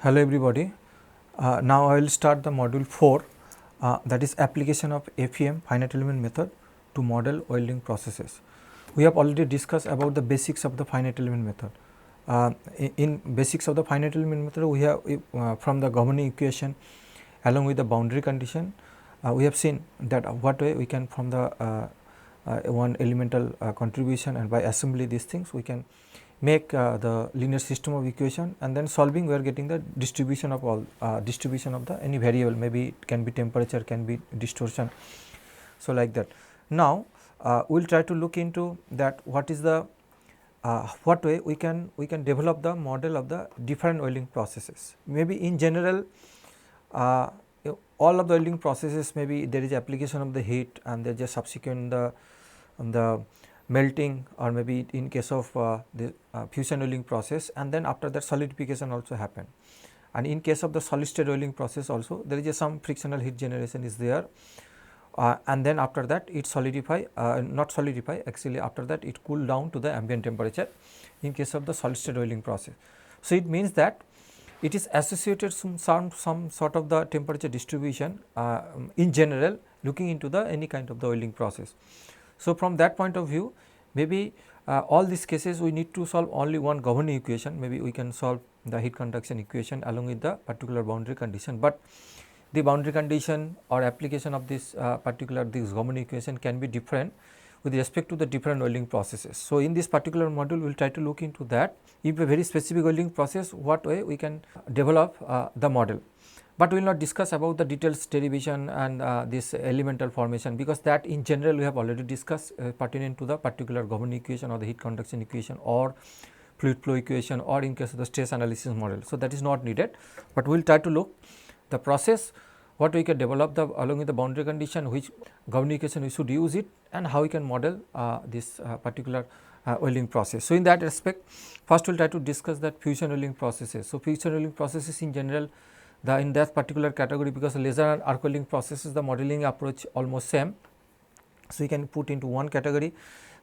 Hello everybody. Now I will start the module 4, that is application of FEM finite element method to model welding processes. We have already discussed about the basics of the finite element method. In basics of the finite element method, we have from the governing equation along with the boundary condition, we have seen that what way we can from the one elemental contribution, and by assembly these things we can make the linear system of equation, and then solving we are getting the distribution of all distribution of the any variable, maybe it can be temperature, can be distortion. So, like that. Now, we will try to look into that what is the what way we can develop the model of the different welding processes. Maybe in general all of the welding processes, maybe there is application of the heat and there is a subsequent the melting, or maybe in case of the fusion welding process, and then after that solidification also happen. And in case of the solid state welding process also there is some frictional heat generation is there, and then after that it solidify, not solidify, actually after that it cool down to the ambient temperature in case of the solid state welding process. So, it means that it is associated some sort of the temperature distribution in general looking into the any kind of the welding process. So, from that point of view, maybe all these cases we need to solve only one governing equation, maybe we can solve the heat conduction equation along with the particular boundary condition, but the boundary condition or application of this particular this governing equation can be different with respect to the different welding processes. So, in this particular module we will try to look into that, if a very specific welding process, what way we can develop the model. But we will not discuss about the details derivation and this elemental formation, because that in general we have already discussed pertinent to the particular governing equation or the heat conduction equation or fluid flow equation, or in case of the stress analysis model. So, that is not needed, but we will try to look the process, what we can develop the along with the boundary condition, which governing equation we should use it, and how we can model this particular welding process. So, in that respect, first we will try to discuss that fusion welding processes. So, fusion welding processes in general, in that particular category, because laser and arc welding processes the modeling approach almost same. So, you can put into one category.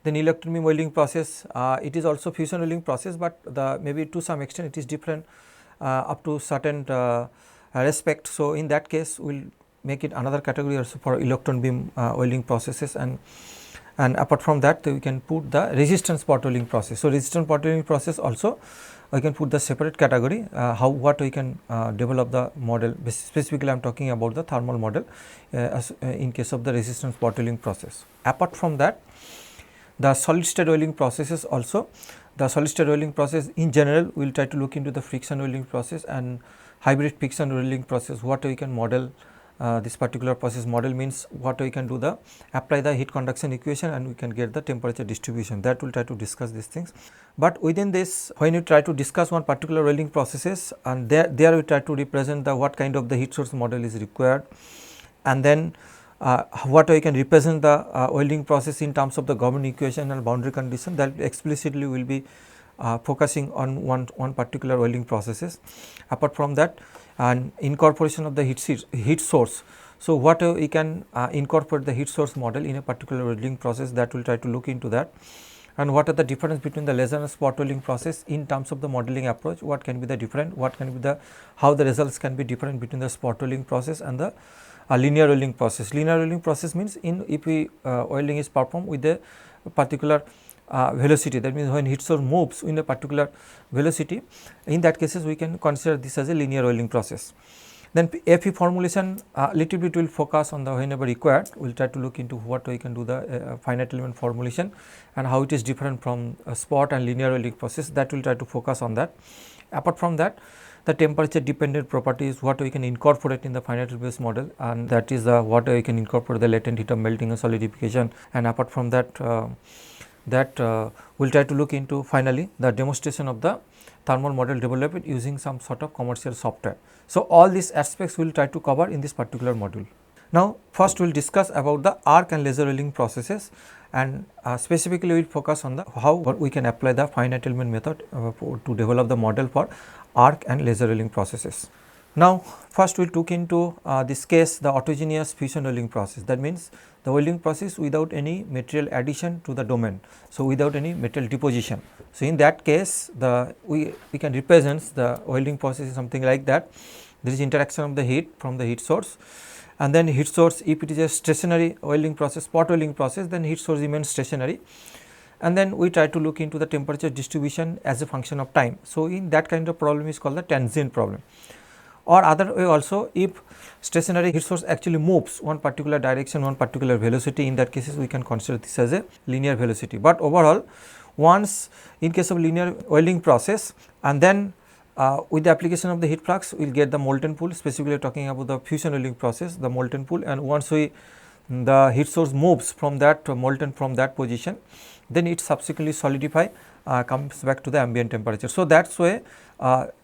Then electron beam welding process, it is also fusion welding process, but the maybe to some extent it is different up to certain respect. So, in that case we will make it another category also for electron beam welding processes, and apart from that we can put the resistance spot welding process. So, resistance spot welding process also we can put the separate category, what we can develop the model. Specifically I am talking about the thermal model as in case of the resistance spot welding process. Apart from that, the solid state welding processes also, the solid state welding process in general we will try to look into the friction welding process and hybrid friction welding process, what we can model this particular process. Model means what we can do the apply the heat conduction equation and we can get the temperature distribution, that we will try to discuss these things. But within this, when you try to discuss one particular welding processes, and there we try to represent the what kind of the heat source model is required, and then what we can represent the welding process in terms of the governing equation and boundary condition, that explicitly will be focusing on one particular welding processes. Apart from that, and incorporation of the heat source. So, what we can incorporate the heat source model in a particular welding process, that we will try to look into that. And what are the difference between the laser and spot welding process in terms of the modeling approach, what can be the different, what can be the how the results can be different between the spot welding process and the linear welding process. Linear welding process means if we welding is performed with a particular velocity, that means when heat source moves in a particular velocity, in that cases we can consider this as a linear welding process. Then FE formulation, little bit will focus on the whenever required, we will try to look into what we can do the finite element formulation and how it is different from spot and linear welding process, that we will try to focus on that. Apart from that, the temperature dependent properties, what we can incorporate in the finite based model, and that is the what we can incorporate the latent heat of melting and solidification. And apart from that, we will try to look into finally the demonstration of the thermal model developed using some sort of commercial software. So, all these aspects we will try to cover in this particular module. Now, first we will discuss about the arc and laser welding processes, and specifically we will focus on the how we can apply the finite element method to develop the model for arc and laser welding processes. Now, first we will look into this case, the autogeneous fusion welding process. That means the welding process without any material addition to the domain. So, without any material deposition. So, in that case we can represent the welding process is something like that. There is interaction of the heat from the heat source, and then heat source, if it is a stationary welding process, spot welding process, then heat source remains stationary, and then we try to look into the temperature distribution as a function of time. So, in that kind of problem is called the transient problem. Or other way also, if stationary heat source actually moves one particular direction, one particular velocity, in that cases we can consider this as a linear velocity. But overall, once in case of linear welding process, and then with the application of the heat flux, we will get the molten pool, specifically talking about the fusion welding process, the molten pool, and once the heat source moves from that molten from that position, then it subsequently solidify, comes back to the ambient temperature. So, that is why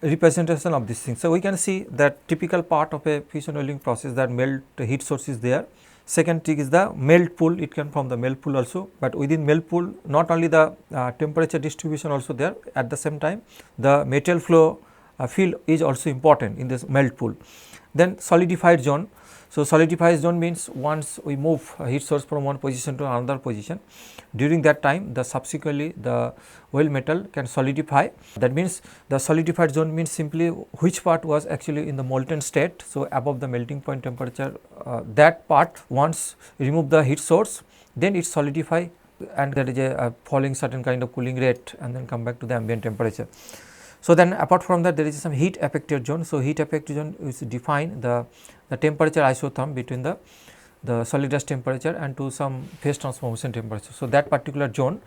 representation of this thing. So, we can see that typical part of a fusion welding process, that melt heat source is there. Second thing is the melt pool, it can form the melt pool also, but within melt pool not only the temperature distribution also there, at the same time the material flow field is also important in this melt pool. Then solidified zone. So, solidified zone means once we move heat source from one position to another position, during that time the subsequently the weld metal can solidify. That means the solidified zone means simply which part was actually in the molten state. So, above the melting point temperature, that part once remove the heat source, then it solidify, and there is a falling certain kind of cooling rate, and then come back to the ambient temperature. So, then apart from that, there is some heat affected zone. So, heat affected zone is define the temperature isotherm between the solid dust temperature and to some phase transformation temperature. So, that particular zone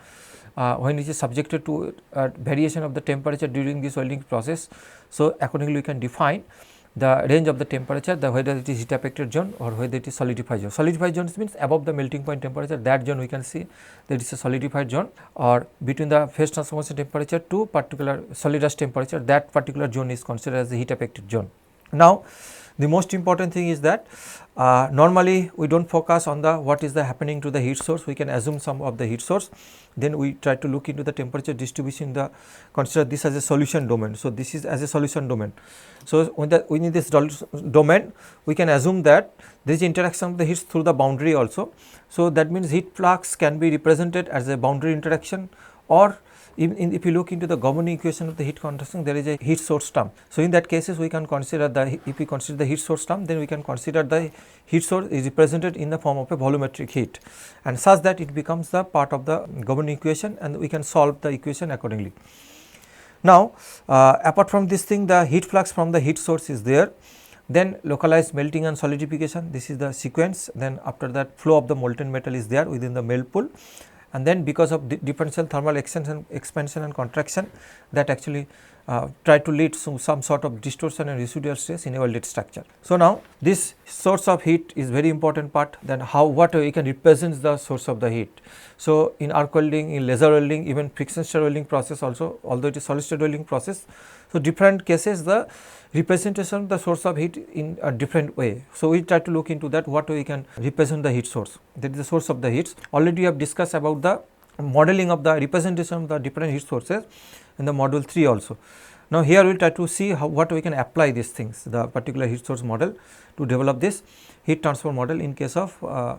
when it is subjected to variation of the temperature during this welding process. So, accordingly we can define the range of the temperature, whether it is heat affected zone or whether it is solidified zone. Solidified zone means above the melting point temperature, that zone we can see that is a solidified zone, or between the phase transformation temperature to particular solid dust temperature, that particular zone is considered as the heat affected zone. Now, the most important thing is that normally we do not focus on the what is the happening to the heat source, we can assume some of the heat source, then we try to look into the temperature distribution, consider this as a solution domain. So, this is as a solution domain. So, within this domain we can assume that there is interaction of the heat through the boundary also. So, that means heat flux can be represented as a boundary interaction, or if you look into the governing equation of the heat conduction, there is a heat source term. So, in that cases we can consider if we consider the heat source term, then we can consider the heat source is represented in the form of a volumetric heat, and such that it becomes the part of the governing equation, and we can solve the equation accordingly. Now, apart from this thing, the heat flux from the heat source is there, then localized melting and solidification, this is the sequence. Then after that, flow of the molten metal is there within the melt pool, and then because of differential thermal expansion and contraction, that actually try to lead to some sort of distortion and residual stress in a welded structure. So, now this source of heat is very important part, then what we can represent the source of the heat. So, in arc welding, in laser welding, even friction stir welding process also, although it is solid state welding process. So, different cases the representation of the source of heat in a different way. So, we try to look into that what we can represent the heat source, that is the source of the heats. Already we have discussed about the modeling of the representation of the different heat sources in the module 3 also. Now, here we will try to see what we can apply these things, the particular heat source model, to develop this heat transfer model in case of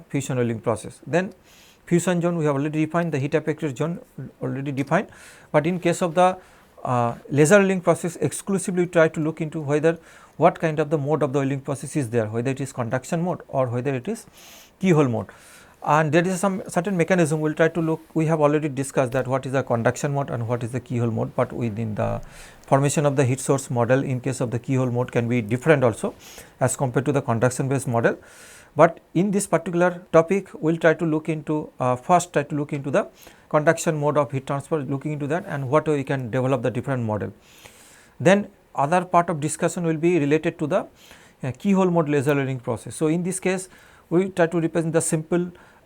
fusion welding process. Then fusion zone we have already defined, the heat affected zone already defined, but in case of the laser welding process exclusively try to look into whether what kind of the mode of the welding process is there, whether it is conduction mode or whether it is keyhole mode. And there is some certain mechanism we will try to look, we have already discussed that what is the conduction mode and what is the keyhole mode, but within the formation of the heat source model in case of the keyhole mode can be different also as compared to the conduction based model. But in this particular topic we will try to look into first try to look into the conduction mode of heat transfer, looking into that and what we can develop the different model. Then other part of discussion will be related to the keyhole mode laser welding process. So, in this case we try to represent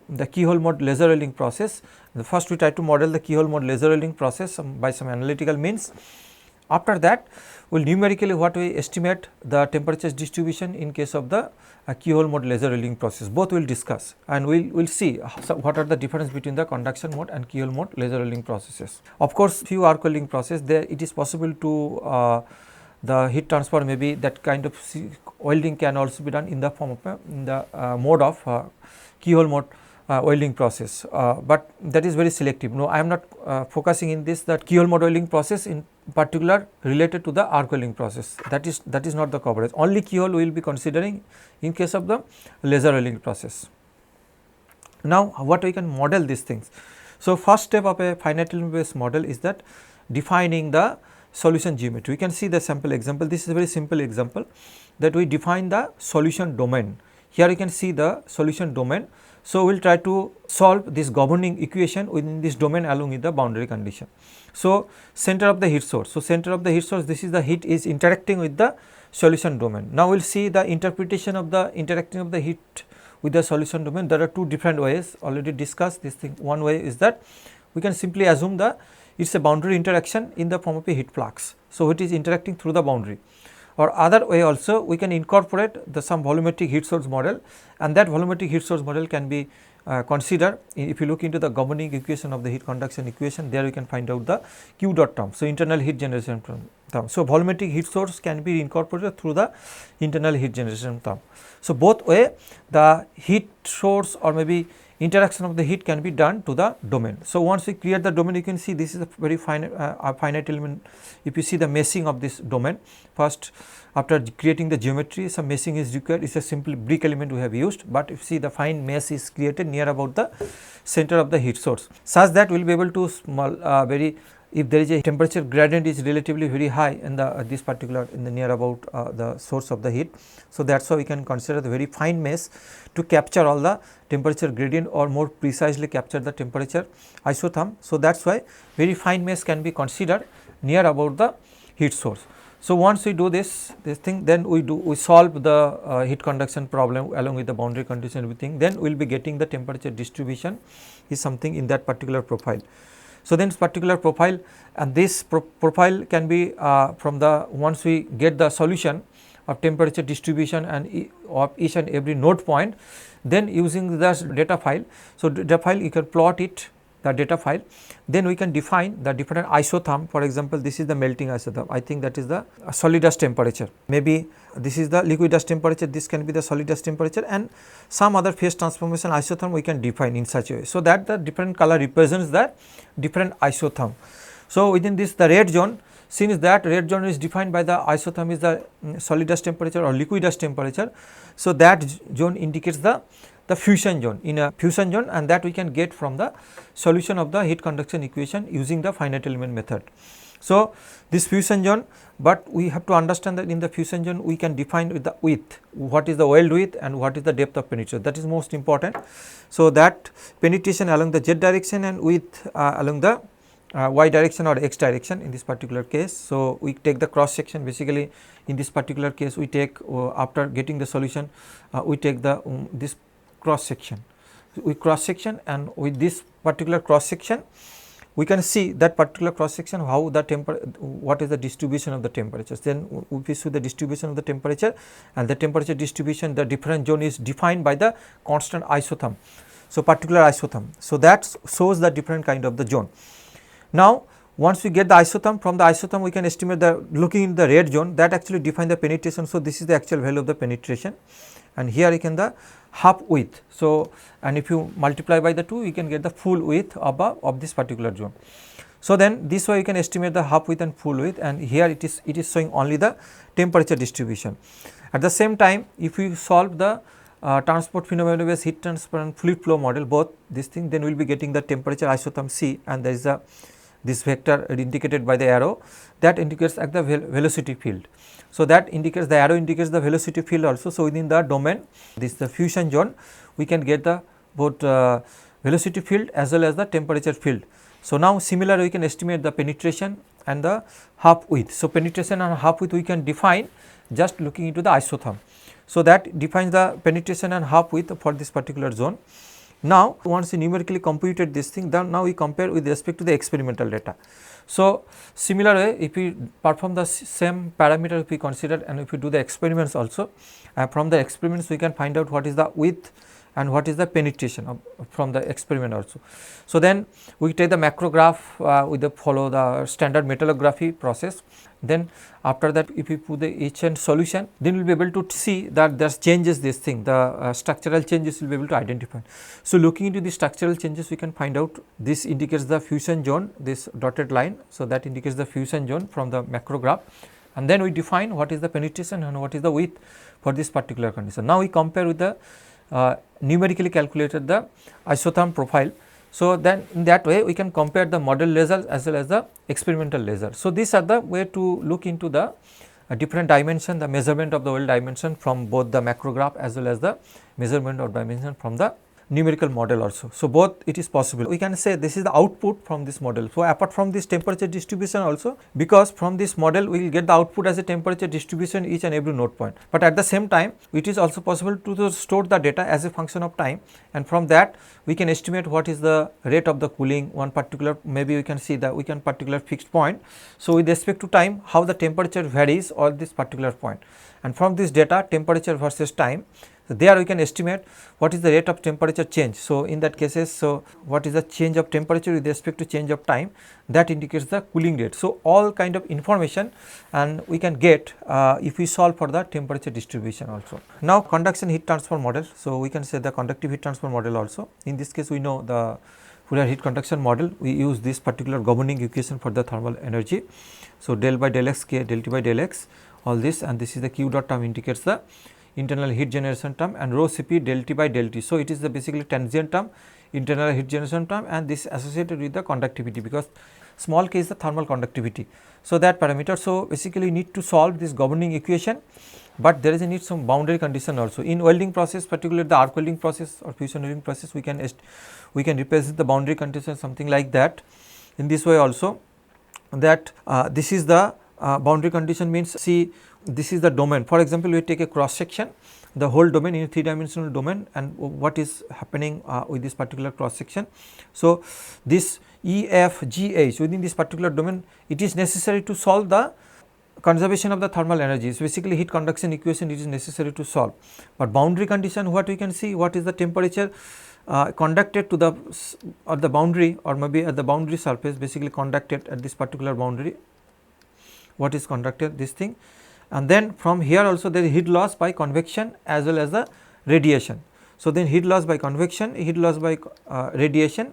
the keyhole mode laser welding process. First we try to model the keyhole mode laser welding process by some analytical means. After that we will numerically what we estimate the temperature distribution in case of the keyhole mode laser welding process, both we will discuss, and we will see what are the difference between the conduction mode and keyhole mode laser welding processes. Of course, few arc welding process there it is possible to the heat transfer, maybe that kind of welding can also be done in the form of mode of keyhole mode welding process, but that is very selective. No, I am not focusing in this that keyhole mode welding process in particular related to the arc welding process. That is not the coverage. Only keyhole we will be considering in case of the laser welding process. Now, what we can model these things. So, first step of a finite element based model is that defining the solution geometry. We can see the sample example. This is a very simple example that we define the solution domain. Here you can see the solution domain. So, we will try to solve this governing equation within this domain along with the boundary condition. So, center of the heat source. So, center of the heat source, this is the heat is interacting with the solution domain. Now, we will see the interpretation of the interacting of the heat with the solution domain. There are two different ways already discussed this thing. One way is that we can simply assume that it is a boundary interaction in the form of a heat flux. So, it is interacting through the boundary, or other way also we can incorporate the some volumetric heat source model, and that volumetric heat source model can be considered if you look into the governing equation of the heat conduction equation. There you can find out the Q dot term. So, internal heat generation term. So, volumetric heat source can be incorporated through the internal heat generation term. So, both way the heat source or maybe interaction of the heat can be done to the domain. So, once we create the domain, you can see this is a very finite element. If you see the meshing of this domain, first after creating the geometry, some meshing is required. It is a simple brick element we have used, but if you see the fine mesh is created near about the center of the heat source, such that we will be able to if there is a temperature gradient is relatively very high in the this particular in the near about the source of the heat. So, that is why we can consider the very fine mesh to capture all the temperature gradient, or more precisely capture the temperature isotherm. So, that is why very fine mesh can be considered near about the heat source. So, once we do this thing, then we solve the heat conduction problem along with the boundary condition everything, then we will be getting the temperature distribution is something in that particular profile. So, then this particular profile, and this profile can be from the once we get the solution of temperature distribution and of each and every node point, then using the data file. So, data file you can plot it the data file, then we can define the different isotherm. For example, this is the melting isotherm, I think that is the solid dust temperature, maybe this is the liquid dust temperature, this can be the solid dust temperature, and some other phase transformation isotherm we can define in such a way. So, that the different color represents the different isotherm. So, within this the red zone, since that red zone is defined by the isotherm is the solid dust temperature or liquid dust temperature. So, that zone indicates the fusion zone, in a fusion zone, and that we can get from the solution of the heat conduction equation using the finite element method. So, this fusion zone, but we have to understand that in the fusion zone we can define with the width, what is the weld width and what is the depth of penetration, that is most important. So, that penetration along the z direction and width along the y direction or x direction in this particular case. So, we take the cross section, basically in this particular case we take after getting the solution we take the this cross section, we cross section, and with this particular cross section we can see that particular cross section how the what is the distribution of the temperatures. Then we see the distribution of the temperature, and the temperature distribution, the different zone is defined by the constant isotherm. So, particular isotherm. So, that shows the different kind of the zone. Now, once we get the isotherm, from the isotherm we can estimate the looking in the red zone, that actually define the penetration. So, this is the actual value of the penetration, and here you can the half width. So, and if you multiply by the 2, you can get the full width of this particular zone. So, then this way you can estimate the half width and full width, and here it is showing only the temperature distribution. At the same time, if we solve the transport phenomenon based heat transfer and fluid flow model, both this thing, then we will be getting the temperature isotherm C, and there is a this vector indicated by the arrow that indicates at the velocity field. So, that indicates the arrow indicates the velocity field also. So, within the domain, this the fusion zone, we can get the both velocity field as well as the temperature field. So, now similar we can estimate the penetration and the half width. So, penetration and half width we can define just looking into the isotherm. So, that defines the penetration and half width for this particular zone. Now, once we numerically computed this thing, then now we compare with respect to the experimental data. So, similar way, if we perform the same parameter, if we consider and if we do the experiments also, from the experiments we can find out what is the width and what is the penetration from the experiment also. So, then we take the macrograph with follow the standard metallography process. Then after that, if we put the HN solution, then we will be able to see that there changes this thing, the structural changes we will be able to identify. So, looking into the structural changes, we can find out this indicates the fusion zone, this dotted line. So, that indicates the fusion zone from the macrograph, and then we define what is the penetration and what is the width for this particular condition. Now, we compare with the numerically calculated the isotherm profile. So, then in that way we can compare the model results as well as the experimental results. So, these are the way to look into the different dimension, the measurement of the well dimension from both the macrograph as well as the measurement of dimension from the numerical model also. So, both it is possible. We can say this is the output from this model. So, apart from this temperature distribution also, because from this model we will get the output as a temperature distribution each and every node point, but at the same time it is also possible to store the data as a function of time, and from that we can estimate what is the rate of the cooling one particular, maybe we can see that we can particular fixed point. So, with respect to time how the temperature varies on this particular point, and from this data temperature versus time, so there we can estimate what is the rate of temperature change. So, in that cases, so what is the change of temperature with respect to change of time, that indicates the cooling rate. So, all kind of information and we can get if we solve for the temperature distribution also. Now, conduction heat transfer model. So, we can say the conductive heat transfer model also. In this case we know the Fourier heat conduction model, we use this particular governing equation for the thermal energy. So, del by del x k del t by del x, all this, and this is the q dot term indicates the internal heat generation term, and rho Cp del T by del T. So, it is the basically transient term, internal heat generation term, and this associated with the conductivity, because small k is the thermal conductivity. So, that parameter. So, basically need to solve this governing equation, but there is a need some boundary condition also. In welding process, particularly the arc welding process or fusion welding process, we can represent the boundary condition something like that. In this way also, that this is the boundary condition means, see, this is the domain. For example, we take a cross section, the whole domain in a 3-dimensional domain, and what is happening with this particular cross section. So, this E, F, G, H within this particular domain, it is necessary to solve the conservation of the thermal energy. So, basically heat conduction equation it is necessary to solve, but boundary condition, what we can see, what is the temperature conducted to the boundary, or maybe at the boundary surface, basically conducted at this particular boundary, what is conducted this thing. And then from here also there is heat loss by convection as well as the radiation. So, then heat loss by convection, heat loss by radiation,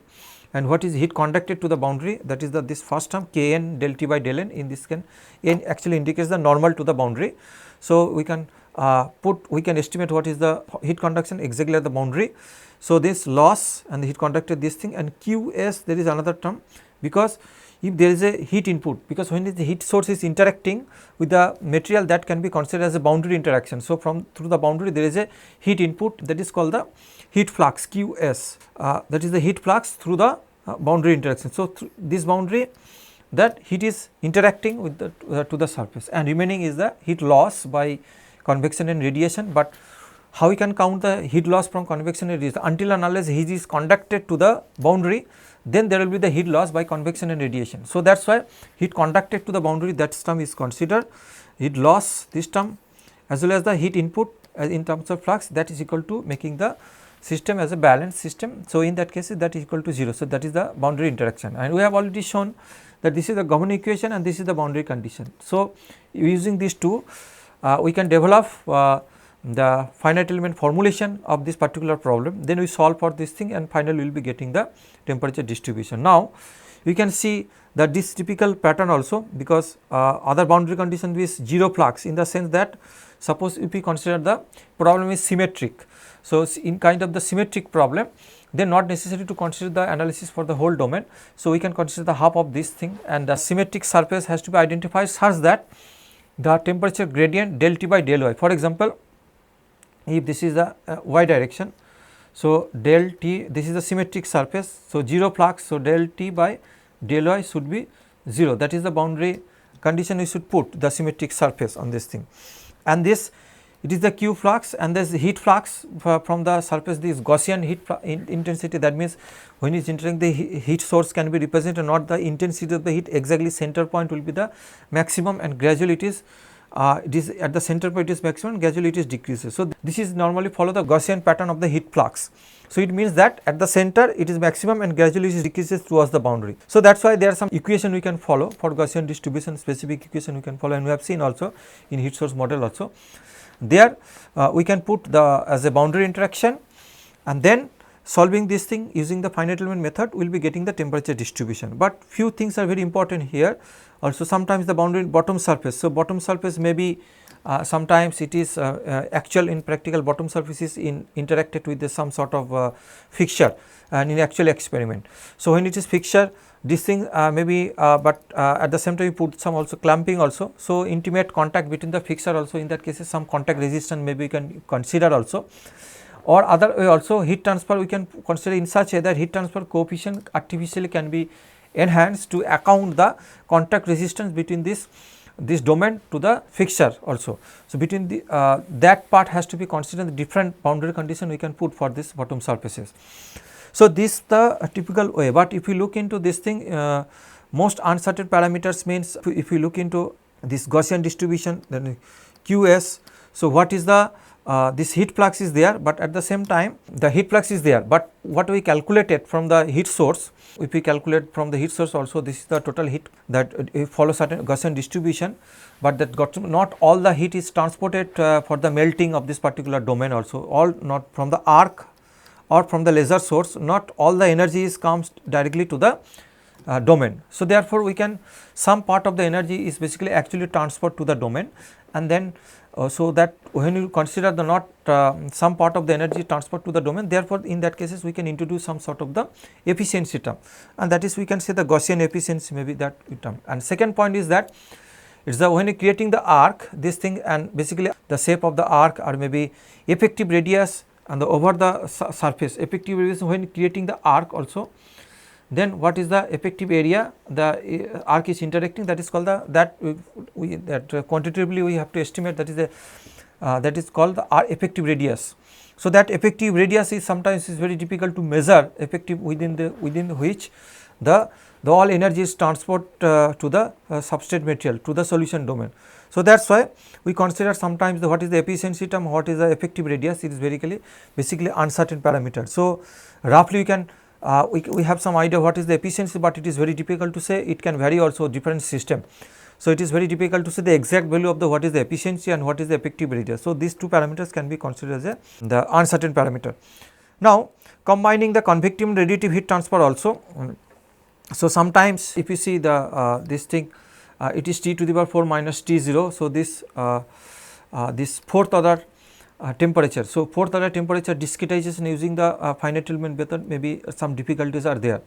and what is heat conducted to the boundary, that is the this first term k n del T by del n. In this can n actually indicates the normal to the boundary. So, we can estimate what is the heat conduction exactly at the boundary. So, this loss and the heat conducted this thing, and Qs there is another term, because if there is a heat input, because when the heat source is interacting with the material, that can be considered as a boundary interaction. So, from through the boundary there is a heat input, that is called the heat flux Qs, that is the heat flux through the boundary interaction. So, this boundary, that heat is interacting with the to the surface, and remaining is the heat loss by convection and radiation. But how we can count the heat loss from convection and radiation? Until and unless heat is conducted to the boundary, then there will be the heat loss by convection and radiation. So, that is why heat conducted to the boundary, that term is considered, heat loss this term as well as the heat input in terms of flux, that is equal to making the system as a balanced system. So, in that case that is equal to 0. So, that is the boundary interaction, and we have already shown that this is the governing equation and this is the boundary condition. So, using these two we can develop the finite element formulation of this particular problem, then we solve for this thing, and finally we will be getting the temperature distribution. Now, we can see that this typical pattern also, because other boundary condition is 0 flux, in the sense that suppose if we consider the problem is symmetric. So, in kind of the symmetric problem, then not necessary to consider the analysis for the whole domain. So, we can consider the half of this thing, and the symmetric surface has to be identified such that the temperature gradient del T by del y. For example, if this is the y direction, so del T, this is the symmetric surface, so 0 flux, so del T by del y should be 0, that is the boundary condition we should put the symmetric surface on this thing. And this, it is the Q flux, and there is heat flux from the surface, this Gaussian heat intensity, that means when it is entering the heat source can be represented, not the intensity of the heat, exactly center point will be the maximum, and gradually it is it is at the center point it is maximum, gradually it is decreases. So, this is normally follow the Gaussian pattern of the heat flux. So, it means that at the center it is maximum and gradually it decreases towards the boundary. So, that is why there are some equation we can follow for Gaussian distribution, specific equation we can follow, and we have seen also in heat source model also. There we can put the as a boundary interaction, and then solving this thing using the finite element method we will be getting the temperature distribution. But few things are very important here also. Sometimes the boundary bottom surface. So, bottom surface may be sometimes it is actual in practical bottom surface is interacted with some sort of fixture and in actual experiment. So, when it is fixture this thing maybe but at the same time we put some also clamping also. So, intimate contact between the fixture also, in that cases some contact resistance maybe we can consider also, or other way also heat transfer we can consider in such a that heat transfer coefficient artificially can be enhanced to account the contact resistance between this domain to the fixture also. So, between the that part has to be considered, the different boundary condition we can put for this bottom surfaces. So, this the typical way, but if you look into this thing most uncertain parameters means if you look into this Gaussian distribution then QS. So, what is the this heat flux is there, but at the same time the heat flux is there, but what we calculated from the heat source, if we calculate from the heat source also this is the total heat that follow certain Gaussian distribution, but that got not all the heat is transported for the melting of this particular domain also, all not from the arc or from the laser source, not all the energy is comes directly to the domain. So, therefore, we can some part of the energy is basically actually transferred to the domain, and then so that when you consider the not some part of the energy transferred to the domain, therefore, in that cases we can introduce some sort of the efficiency term, and that is we can say the Gaussian efficiency maybe that term. And second point is that it is the when you creating the arc this thing, and basically the shape of the arc or maybe effective radius and the over the surface effective radius when creating the arc also. Then what is the effective area the arc is interacting, that is called the that quantitatively we have to estimate, that is the that is called the effective radius. So, that effective radius is sometimes is very difficult to measure effective within which the all energy is transferred to the substrate material to the solution domain. So, that is why we consider sometimes the what is the efficiency term, what is the effective radius, it is basically uncertain parameter. So, roughly we can we have some idea what is the efficiency, but it is very difficult to say, it can vary also different system. So, it is very difficult to say the exact value of the what is the efficiency and what is the effective radius. So, these two parameters can be considered as the uncertain parameter. Now, combining the convective and radiative heat transfer also. So, sometimes if you see the this thing it is T to the power 4 minus T0. So, this fourth order temperature. So, fourth order temperature discretization using the finite element method, maybe some difficulties are there.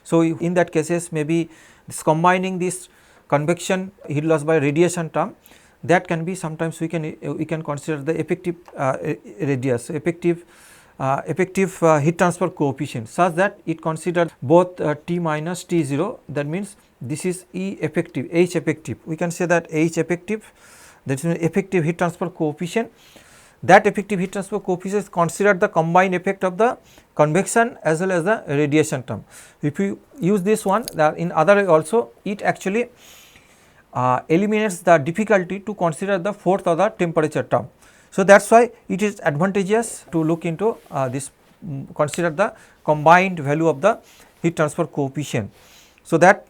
So, in that cases maybe this combining this convection heat loss by radiation term, that can be sometimes we can consider the effective radius, effective heat transfer coefficient, such that it considered both T minus T0, that means this is E effective, H effective, we can say that H effective, that is effective heat transfer coefficient. That effective heat transfer coefficient is considered the combined effect of the convection as well as the radiation term. If you use this one, in other way also it actually eliminates the difficulty to consider the fourth order temperature term. So, that is why it is advantageous to look into this consider the combined value of the heat transfer coefficient. So, that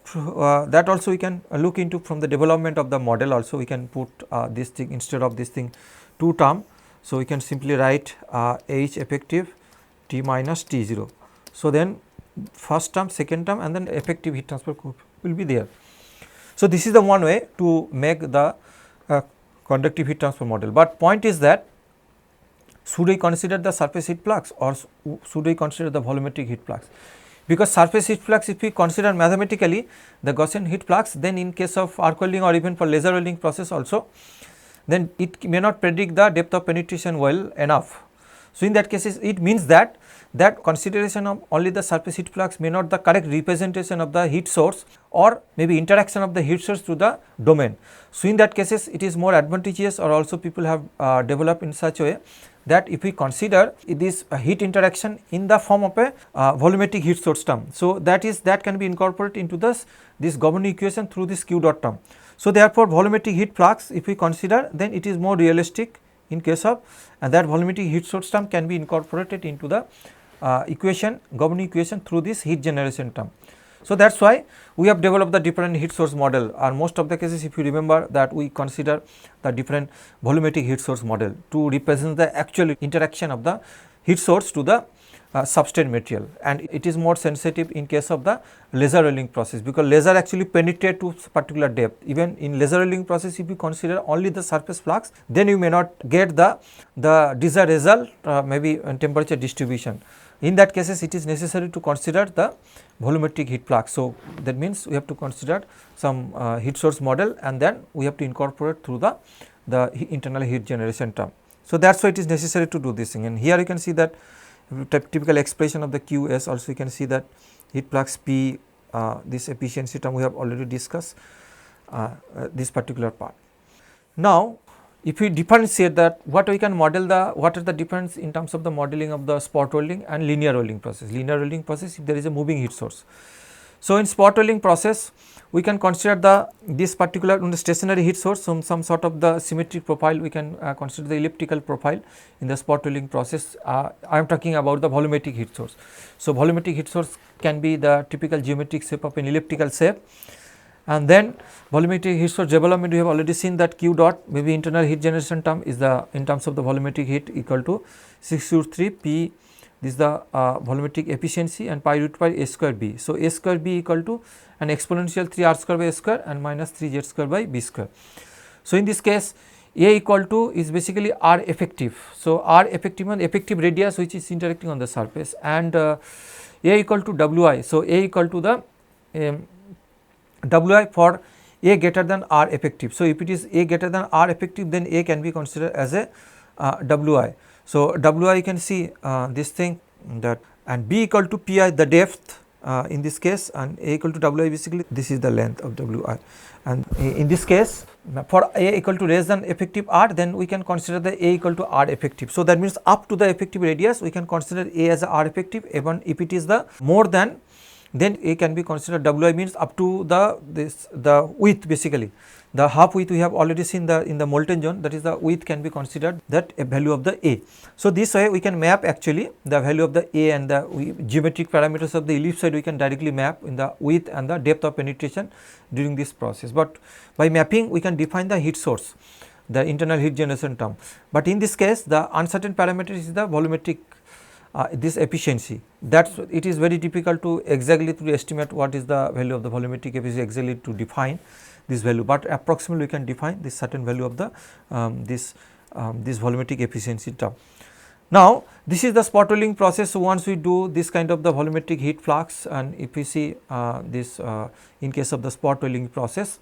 also we can look into from the development of the model also, we can put this thing instead of this thing two term. So, we can simply write H effective T minus T0. So, then first term, second term, and then effective heat transfer will be there. So, this is the one way to make the conductive heat transfer model, but point is that should we consider the surface heat flux or should we consider the volumetric heat flux? Because surface heat flux, if we consider mathematically the Gaussian heat flux, then in case of arc welding or even for laser welding process also, then it may not predict the depth of penetration well enough. So, in that cases it means that consideration of only the surface heat flux may not the correct representation of the heat source or maybe interaction of the heat source to the domain. So, in that cases it is more advantageous, or also people have developed in such a way that if we consider this heat interaction in the form of a volumetric heat source term. So, that can be incorporated into this governing equation through this Q dot term. So, therefore, volumetric heat flux if we consider, then it is more realistic in case of, and that volumetric heat source term can be incorporated into the equation, governing equation through this heat generation term. So, that is why we have developed the different heat source model, or most of the cases if you remember that we consider the different volumetric heat source model to represent the actual interaction of the heat source to the substrate material, and it is more sensitive in case of the laser welding process, because laser actually penetrate to particular depth. Even in laser welding process, if you consider only the surface flux, then you may not get the desired result, maybe temperature distribution. In that cases, it is necessary to consider the volumetric heat flux. So, that means we have to consider some heat source model, and then we have to incorporate through the internal heat generation term. So, that is why it is necessary to do this thing, and here you can see that typical expression of the QS, also you can see that heat flux P, this efficiency term we have already discussed this particular part. Now, if we differentiate that, what we can model what are the difference in terms of the modeling of the spot welding and linear welding process. Linear welding process, if there is a moving heat source. So, in spot welding process, we can consider this particular stationary heat source, some sort of the symmetric profile, we can consider the elliptical profile in the spot welding process. I am talking about the volumetric heat source. So, volumetric heat source can be the typical geometric shape of an elliptical shape, and then volumetric heat source development, we have already seen that Q dot, maybe internal heat generation term is the, in terms of the volumetric heat, equal to 6√3 P. This is the volumetric efficiency, and pi root pi A square B. So, A square B equal to an exponential 3 R square by A square and minus 3 Z square by B square. So, in this case, A equal to is basically R effective. So, R effective means effective radius which is interacting on the surface, and A equal to Wi. So, A equal to the Wi for A greater than R effective. So, if it is A greater than R effective, then A can be considered as a Wi. So, Wi you can see this thing, that, and B equal to Pi the depth in this case, and A equal to Wi, basically this is the length of Wi, and in this case for A equal to less than effective R, then we can consider the A equal to R effective. So, that means up to the effective radius we can consider A as a R effective, even if it is the more than, then A can be considered. Wi means up to the width, basically the half width we have already seen in the molten zone, that is the width can be considered that a value of the A. So, this way we can map actually the value of the A, and the geometric parameters of the ellipsoid we can directly map in the width and the depth of penetration during this process. But by mapping we can define the heat source, the internal heat generation term, but in this case the uncertain parameter is the volumetric this efficiency. That's, it is very difficult to exactly to estimate what is the value of the volumetric efficiency exactly to define this value, but approximately we can define this certain value of the this volumetric efficiency term. Now, this is the spot welding process. So, once we do this kind of the volumetric heat flux, and if we see this in case of the spot welding process,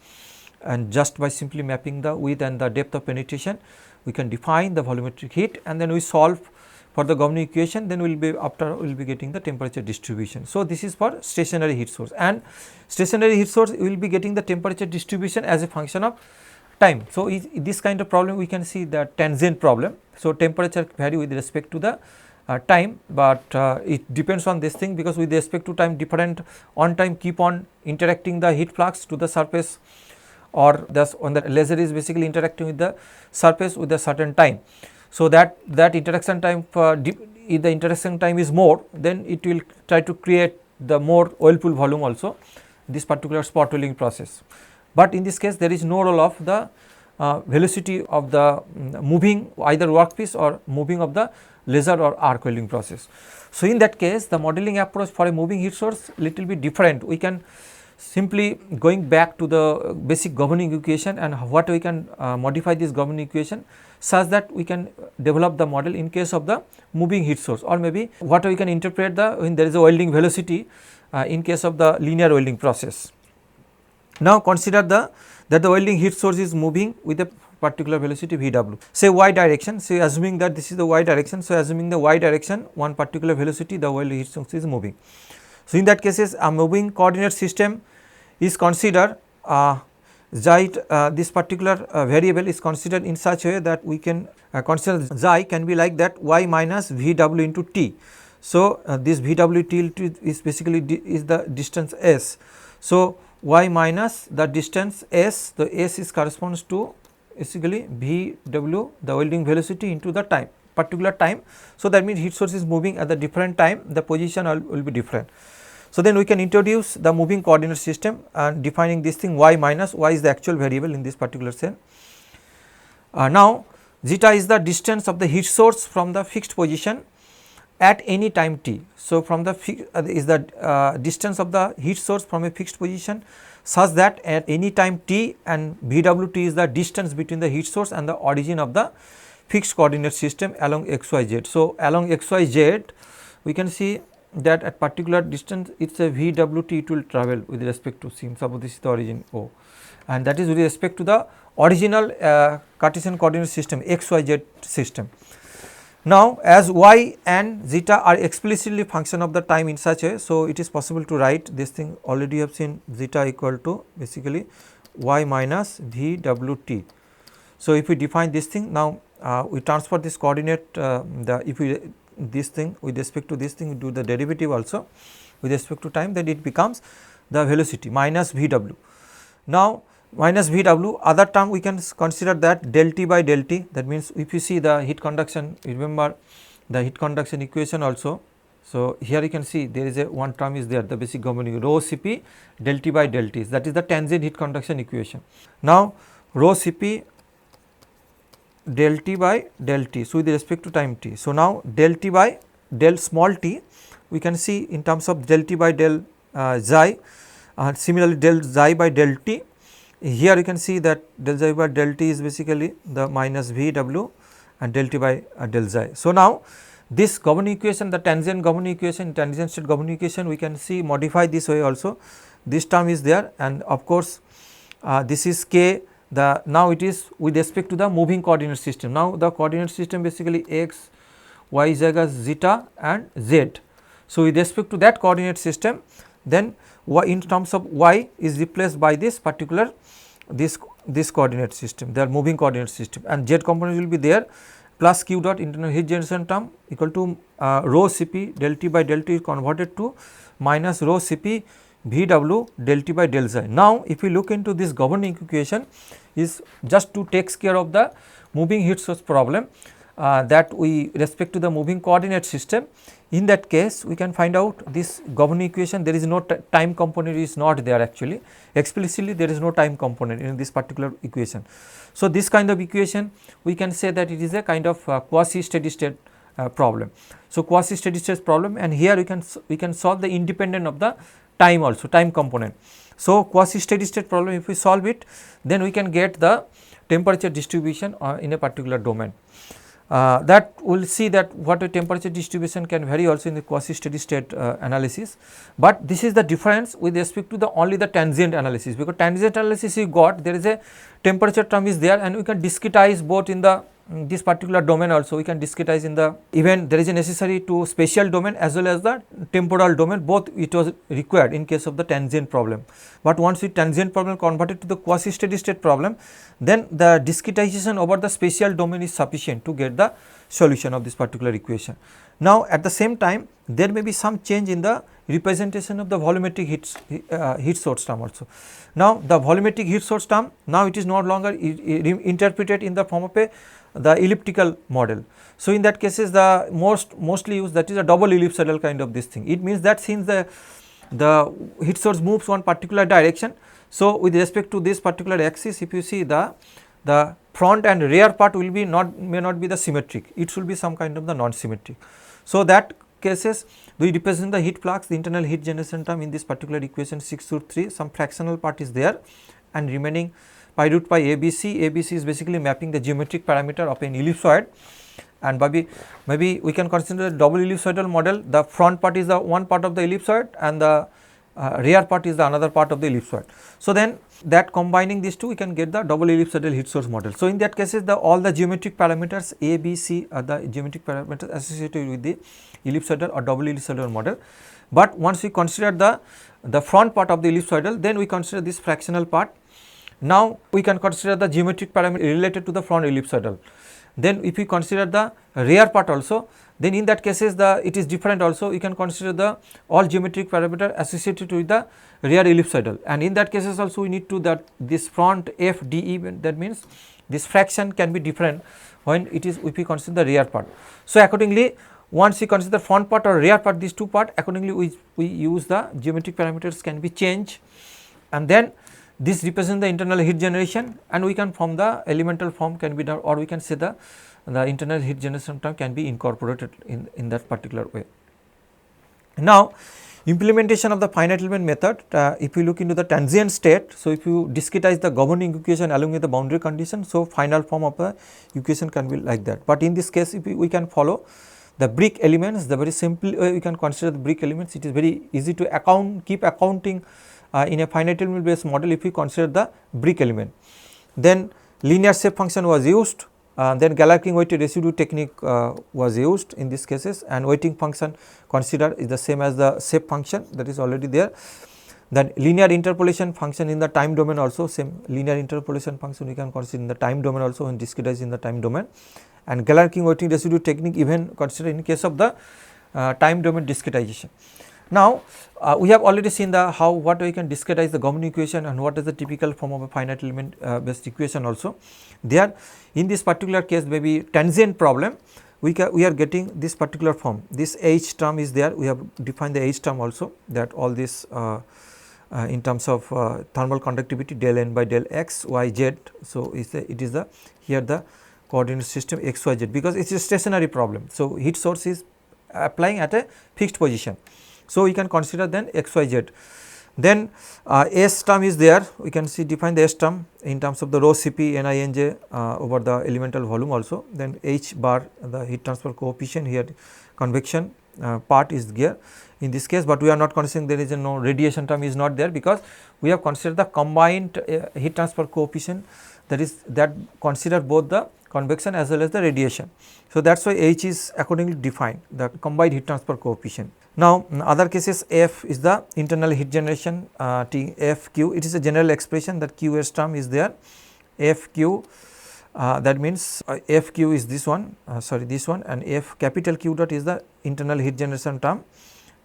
and just by simply mapping the width and the depth of penetration, we can define the volumetric heat, and then we solve for the governing equation, then we will be getting the temperature distribution. So, this is for stationary heat source, and stationary heat source we will be getting the temperature distribution as a function of time. So, this kind of problem we can see the tangent problem. So, temperature vary with respect to the time, but it depends on this thing, because with respect to time, different on time keep on interacting the heat flux to the surface, or thus when the laser is basically interacting with the surface with a certain time. So, that interaction time, if the interaction time is more, then it will try to create the more oil pool volume also this particular spot welding process. But in this case there is no role of the velocity of the moving either workpiece or moving of the laser or arc welding process. So, in that case the modeling approach for a moving heat source little bit different. We can simply going back to the basic governing equation, and what we can modify this governing equation such that we can develop the model in case of the moving heat source, or maybe what we can interpret the when there is a welding velocity in case of the linear welding process. Now, consider that the welding heat source is moving with a particular velocity Vw, say y direction. Say assuming that this is the y direction. So, assuming the y direction one particular velocity the welding heat source is moving. So, in that cases a moving coordinate system is considered, this particular variable is considered in such a way that we can consider xi can be like that y minus Vw into t. So, this Vw t is basically is the distance s. So, y minus the distance s, the s is corresponds to basically V w, the welding velocity into the time, particular time. So, that means heat source is moving at the different time, the position will be different. So, then we can introduce the moving coordinate system and defining this thing y minus, y is the actual variable in this particular cell. Now, zeta is the distance of the heat source from the fixed position at any time t. So, from the is the distance of the heat source from a fixed position such that at any time t, and Vwt is the distance between the heat source and the origin of the fixed coordinate system along x y z. So, along x y z we can see that at particular distance it is a Vwt it will travel with respect to c. Suppose this is the origin O, and that is with respect to the original Cartesian coordinate system x y z system. Now, as y and zeta are explicitly function of the time in such a, so it is possible to write this thing, already you have seen zeta equal to basically y minus Vwt. So, if we define this thing, now we transfer this coordinate, if we this thing with respect to this thing, we do the derivative also with respect to time, then it becomes the velocity minus Vw. Now, minus Vw, other term we can consider that del T by del T, that means if you see the heat conduction, remember the heat conduction equation also. So, here you can see there is a one term is there, the basic governing rho Cp del T by del T, that is the tangent heat conduction equation. Now, rho Cp del T by del T, so with respect to time t. So, now del T by del small t we can see in terms of del T by del xi, similarly del xi by del T. Here you can see that del xi by del T is basically the minus Vw and del T by del xi. So, now this governing equation, the tangent governing equation, tangent state governing equation, we can see modify this way also. This term is there, and of course, this is k, the now it is with respect to the moving coordinate system. Now, the coordinate system basically x, y, zeta and z. So, with respect to that coordinate system, then y in terms of y is replaced by this particular this coordinate system, their moving coordinate system, and z component will be there plus q dot internal heat generation term equal to rho Cp del T by del T is converted to minus rho Cp Vw del T by del xi. Now, if we look into this governing equation, is just to takes care of the moving heat source problem that we respect to the moving coordinate system. In that case, we can find out this governing equation, there is no time component is not there actually, explicitly there is no time component in this particular equation. So, this kind of equation we can say that it is a kind of quasi steady state problem. So, quasi steady state problem, and here we can solve the independent of the time also, time component. So, quasi steady state problem, if we solve it, then we can get the temperature distribution in a particular domain. That we will see that what a temperature distribution can vary also in the quasi steady state analysis, but this is the difference with respect to the only the tangent analysis, because tangent analysis you got there is a temperature term is there, and we can discretize both in the this particular domain also, we can discretize in the even there is a necessary to spatial domain as well as the temporal domain, both it was required in case of the tangent problem. But once the tangent problem converted to the quasi steady state problem, then the discretization over the spatial domain is sufficient to get the solution of this particular equation. Now, at the same time there may be some change in the representation of the volumetric heat source term also. Now, the volumetric heat source term, now it is no longer interpreted in the form of the elliptical model. So, in that cases the mostly used, that is a double ellipsoidal kind of this thing. It means that since the heat source moves one particular direction, so with respect to this particular axis, if you see the front and rear part will be may not be the symmetric, it should be some kind of the non-symmetric. So, that cases we represent the heat flux, the internal heat generation term in this particular equation 6/3, some fractional part is there, and remaining pi root pi ABC. ABC is basically mapping the geometric parameter of an ellipsoid, and maybe we can consider the double ellipsoidal model. The front part is the one part of the ellipsoid and the rear part is the another part of the ellipsoid. So, then that combining these two we can get the double ellipsoidal heat source model. So, in that cases all the geometric parameters A, B, C are the geometric parameters associated with the ellipsoidal or double ellipsoidal model. But once we consider the front part of the ellipsoidal, then we consider this fractional part. Now, we can consider the geometric parameter related to the front ellipsoidal. Then if we consider the rear part also, then in that cases it is different also. You can consider the all geometric parameter associated with the rear ellipsoidal, and in that cases also we need to that this front FDE, that means this fraction can be different when it is if we consider the rear part. So, accordingly once we consider front part or rear part, these two part, accordingly we use the geometric parameters can be changed, and then this represents the internal heat generation, and we can form the elemental form can be done, or we can say the internal heat generation term can be incorporated in that particular way. Now, implementation of the finite element method, if you look into the transient state. So, if you discretize the governing equation along with the boundary condition, so final form of the equation can be like that. But in this case, if we can follow the brick elements, the very simple way we can consider the brick elements. It is very easy to keep accounting in a finite element based model if we consider the brick element. Then linear shape function was used, then Galerkin weighted residue technique was used in these cases, and weighting function considered is the same as the shape function that is already there. Then linear interpolation function in the time domain also, same linear interpolation function we can consider in the time domain also when discretized in the time domain, and Galerkin weighting residue technique even considered in case of the time domain discretization. Now, we have already seen the what we can discretize the governing equation and what is the typical form of a finite element based equation also. There in this particular case, maybe transient problem, we are getting this particular form. This H term is there, we have defined the H term also, that all this in terms of thermal conductivity del n by del x y z. So, it is the here the coordinate system x y z, because it is a stationary problem. So, heat source is applying at a fixed position. So, we can consider then x y z. Then S term is there, we can see define the S term in terms of the rho Cp Nij over the elemental volume also. Then H bar, the heat transfer coefficient, here convection part is there in this case, but we are not considering, there is no radiation term is not there, because we have considered the combined heat transfer coefficient, that is that consider both the convection as well as the radiation. So, that is why H is accordingly defined, the combined heat transfer coefficient. Now, in other cases F is the internal heat generation, T F Q, it is a general expression that Q S term is there, F Q, that means F Q is this one, this one, and F capital Q dot is the internal heat generation term,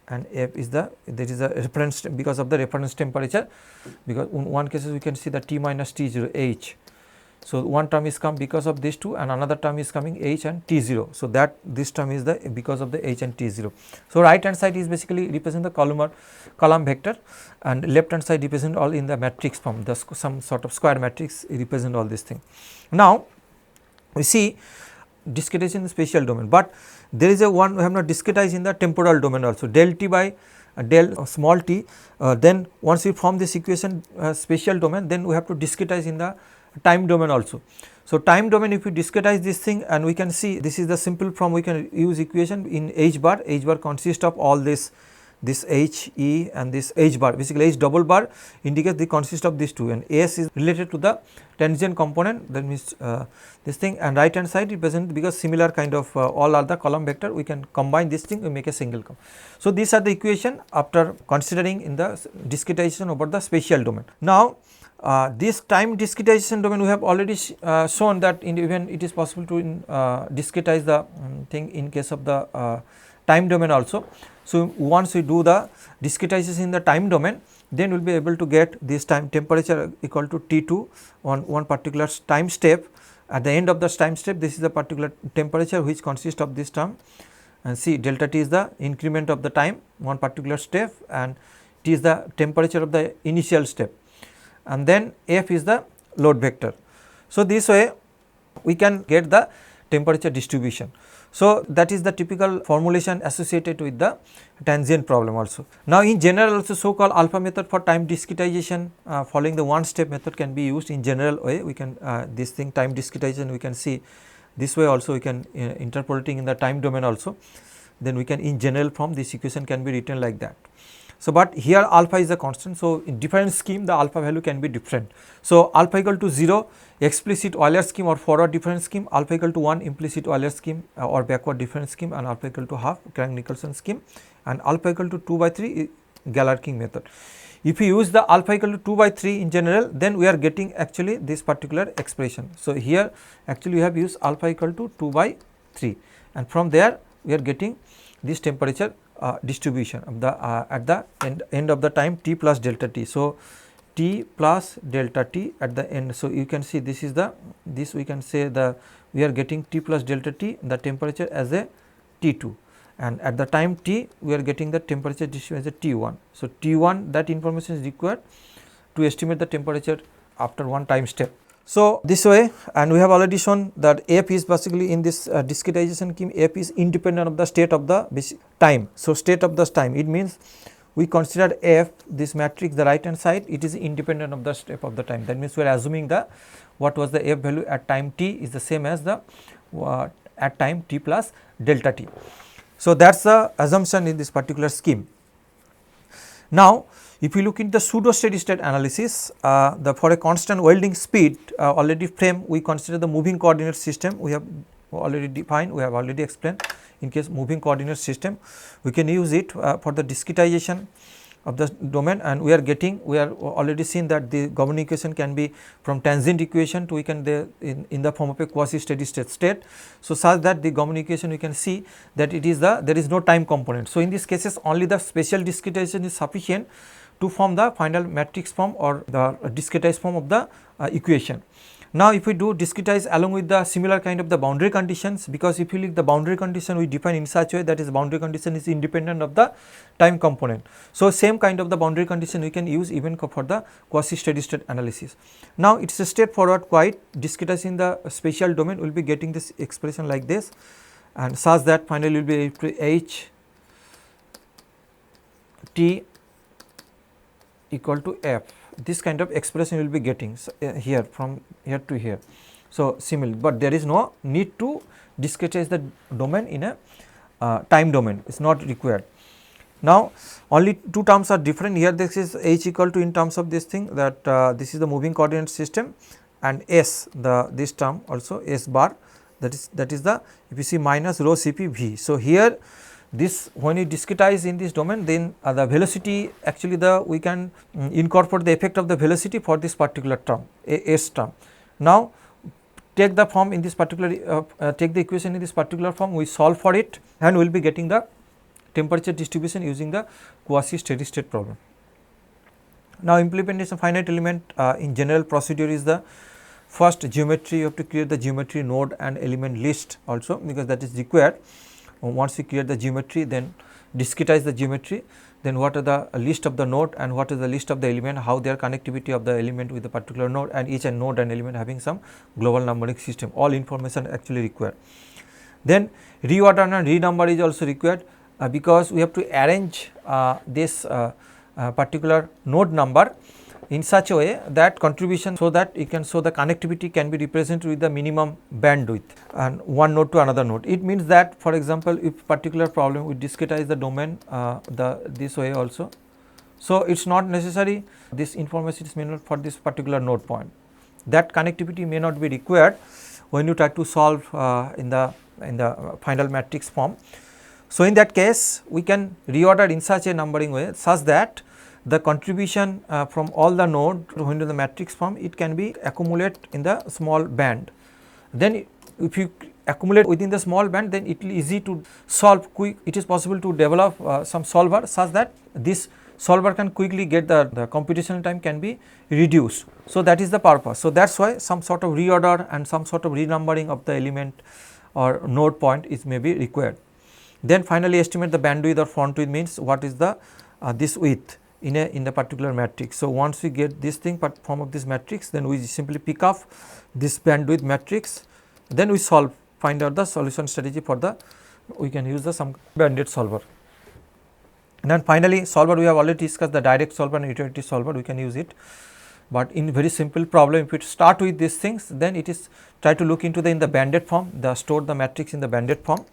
and F is the, there is a reference because of the reference temperature, because in one cases we can see the T minus T0 H. So, one term is come because of these two, and another term is coming H and T0. So, that this term is the because of the H and T0. So, right hand side is basically represent the column vector, and left hand side represent all in the matrix form, the some sort of square matrix represent all this thing. Now, we see discretized in the spatial domain, but there is a one we have not discretized in the temporal domain also, del t by del small t. Then once we form this equation spatial domain, then we have to discretize in the time domain also. So, time domain, if we discretize this thing, and we can see this is the simple form, we can use equation in H bar consists of all this H E and this H bar, basically H double bar indicates the consist of these two, and S is related to the tangent component, that means this thing, and right hand side represent, because similar kind of all are the column vector, we can combine this thing, we make a single column. So, these are the equation after considering in the discretization over the spatial domain. Now, this time discretization domain we have already shown that even it is possible to discretize the thing in case of the time domain also. So, once we do the discretization in the time domain, then we will be able to get this time temperature equal to T2 on one particular time step. At the end of the time step, this is the particular temperature which consists of this term, and see delta T is the increment of the time one particular step, and T is the temperature of the initial step, and then F is the load vector. So, this way we can get the temperature distribution. So, that is the typical formulation associated with the transient problem also. Now, in general also so called alpha method for time discretization following the one step method can be used in general way. We can this thing time discretization we can see this way also, we can interpolating in the time domain also, then we can in general form this equation can be written like that. So, but here alpha is a constant. So, in different scheme the alpha value can be different. So, alpha equal to 0 explicit Euler scheme or forward difference scheme, alpha equal to 1 implicit Euler scheme or backward difference scheme, and alpha equal to half Crank-Nicolson scheme, and alpha equal to 2 by 3 Galerkin method. If we use the alpha equal to 2 by 3 in general, then we are getting actually this particular expression. So, here actually we have used alpha equal to 2 by 3, and from there we are getting this temperature distribution of the at the end of the time t plus delta t. So, t plus delta t at the end. So, you can see this is the we can say we are getting t plus delta t the temperature as a T2, and at the time t we are getting the temperature distribution as a T1. So, T1 that information is required to estimate the temperature after one time step. So, this way, and we have already shown that f is basically in this discretization scheme, f is independent of the state of the time. So, state of the time, it means we considered f, this matrix the right hand side, it is independent of the step of the time. That means we are assuming the what was the f value at time t is the same as the at time t plus delta t. So, that is the assumption in this particular scheme. Now, if you look into the pseudo steady state analysis, for a constant welding speed already frame, we consider the moving coordinate system. We have already defined, we have already explained. In case moving coordinate system, we can use it for the discretization of the domain, and we are already seen that the governing equation can be from tangent equation to we can in the form of a quasi steady state. So, such that the governing equation we can see that it is there is no time component. So, in these cases only the spatial discretization is sufficient to form the final matrix form or the discretized form of the equation. Now, if we do discretize along with the similar kind of the boundary conditions, because if you look the boundary condition we define in such a way that is boundary condition is independent of the time component. So, same kind of the boundary condition we can use even for the quasi steady state analysis. Now, it is a straightforward quite discretizing the spatial domain we will be getting this expression like this, and such that finally will be h t equal to f. This kind of expression you will be getting here from here to here. So, similar, but there is no need to discretize the domain in a time domain, it is not required. Now, only two terms are different here. This is h equal to in terms of this thing that this is the moving coordinate system, and s this term also s bar that is the if you see minus rho Cp v. So, here this when you discretize in this domain, then the velocity actually we can incorporate the effect of the velocity for this particular term s term. Now, take the form in this particular take the equation in this particular form, we solve for it and we will be getting the temperature distribution using the quasi steady state problem. Now, implementation finite element in general procedure is the first geometry, you have to create the geometry node and element list also, because that is required. Once you create the geometry, then discretize the geometry, then what are the list of the node and what is the list of the element, how their connectivity of the element with the particular node, and each node and element having some global numbering system, all information actually required. Then reorder and renumber is also required because we have to arrange this particular node number in such a way that contribution, so that you can show the connectivity can be represented with the minimum bandwidth and one node to another node. It means that, for example, if particular problem we discretize the domain this way also. So, it is not necessary this information is made for this particular node point, that connectivity may not be required when you try to solve in the final matrix form. So, in that case we can reorder in such a numbering way such that the contribution from all the node when in the matrix form, it can be accumulate in the small band. Then if you accumulate within the small band, then it will easy to solve quick. It is possible to develop some solver such that this solver can quickly get the computational time can be reduced. So, that is the purpose. So, that is why some sort of reorder and some sort of renumbering of the element or node point is may be required. Then finally estimate the bandwidth or front width, means what is the this width in the particular matrix. So, once we get this thing form of this matrix, then we simply pick up this bandwidth matrix, then we solve, find out the solution strategy for the, we can use the some bandwidth solver. And then finally solver, we have already discussed the direct solver and iterative solver, we can use it. But in very simple problem, if we start with these things, then it is try to look into in the banded form, store the matrix in the banded form,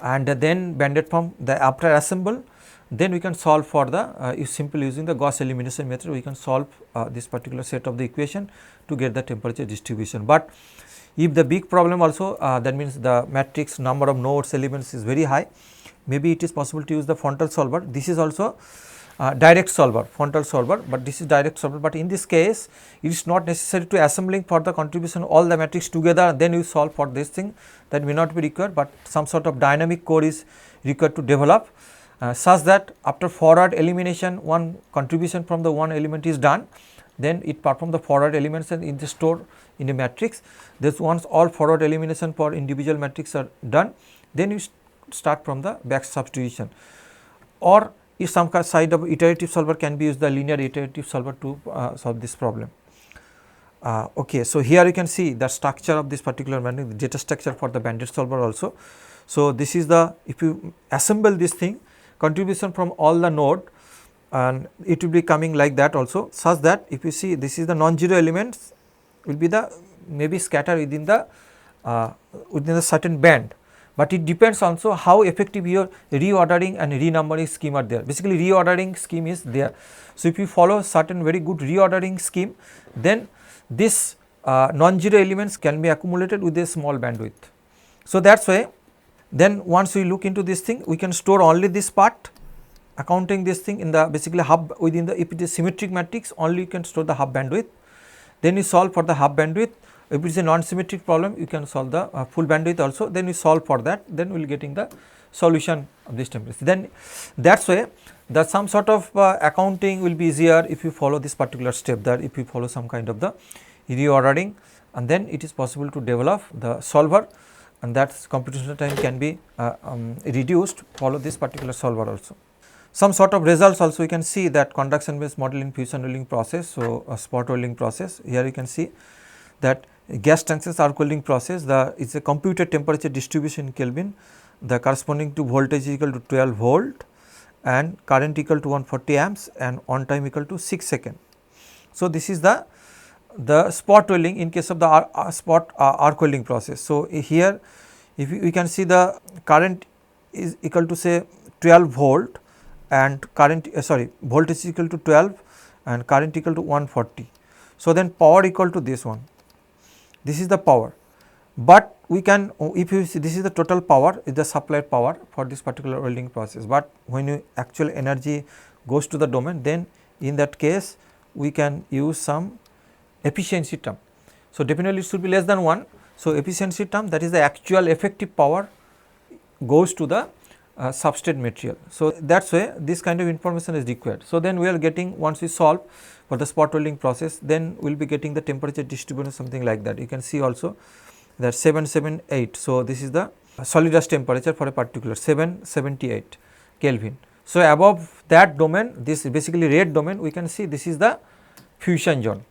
and then banded form after assemble, then we can solve for the simply using the Gauss elimination method, we can solve this particular set of the equation to get the temperature distribution. But if the big problem also that means the matrix number of nodes elements is very high, maybe it is possible to use the frontal solver. This is also direct solver, frontal solver, but this is direct solver. But in this case, it is not necessary to assembling for the contribution all the matrix together, then you solve for this thing, that may not be required, but some sort of dynamic core is required to develop such that after forward elimination one contribution from the one element is done, then it perform the forward elimination in the store in a matrix. This once all forward elimination for individual matrix are done, then you start from the back substitution, or if some side of iterative solver can be used, the linear iterative solver to solve this problem. Okay, so here you can see the structure of this particular matrix, the data structure for the banded solver also. So this is the, if you assemble this thing, contribution from all the node, and it will be coming like that also, such that if you see this is the non-zero elements will be the maybe scattered within the certain band, but it depends also how effective your reordering and renumbering scheme are there. Basically reordering scheme is there. So if you follow certain very good reordering scheme, then this non-zero elements can be accumulated with a small bandwidth. So that is why then once we look into this thing, we can store only this part, accounting this thing in the basically hub within the, if it is symmetric matrix only you can store the half bandwidth, then you solve for the half bandwidth. If it is a non-symmetric problem, you can solve the full bandwidth also, then you solve for that, then we will getting the solution of this temperature. Then that is why the some sort of accounting will be easier if you follow this particular step, that if you follow some kind of the reordering, and then it is possible to develop the solver, and that computational time can be reduced, follow this particular solver also. Some sort of results also you can see that conduction based model in fusion welding process. So, a spot welding process, here you can see that gas transition arc welding process, the it is a computed temperature distribution in Kelvin, the corresponding to voltage is equal to 12 volt and current equal to 140 amps and on time equal to 6 seconds. So, this is the spot welding in case of the spot arc welding process. So, here if you can see the current is equal to say 12 volt and current voltage is equal to 12 and current equal to 140. So, then power equal to this one, this is the power, but we can, if you see this is the total power, is the supplied power for this particular welding process, but when you actual energy goes to the domain, then in that case we can use some efficiency term. So, definitely it should be less than 1. So, efficiency term, that is the actual effective power goes to the substrate material. So, that is why this kind of information is required. So, then we are getting, once we solve for the spot welding process, then we will be getting the temperature distribution something like that. You can see also that 778. So, this is the solid dust temperature for a particular 778 Kelvin. So, above that domain, this basically red domain, we can see this is the fusion zone,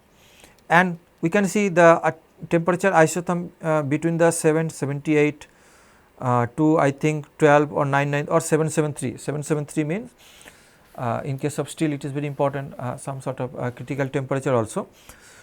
and we can see the temperature isotherm between the 778 to I think 12 or 99 or 773. 773 means in case of steel it is very important, some sort of critical temperature also.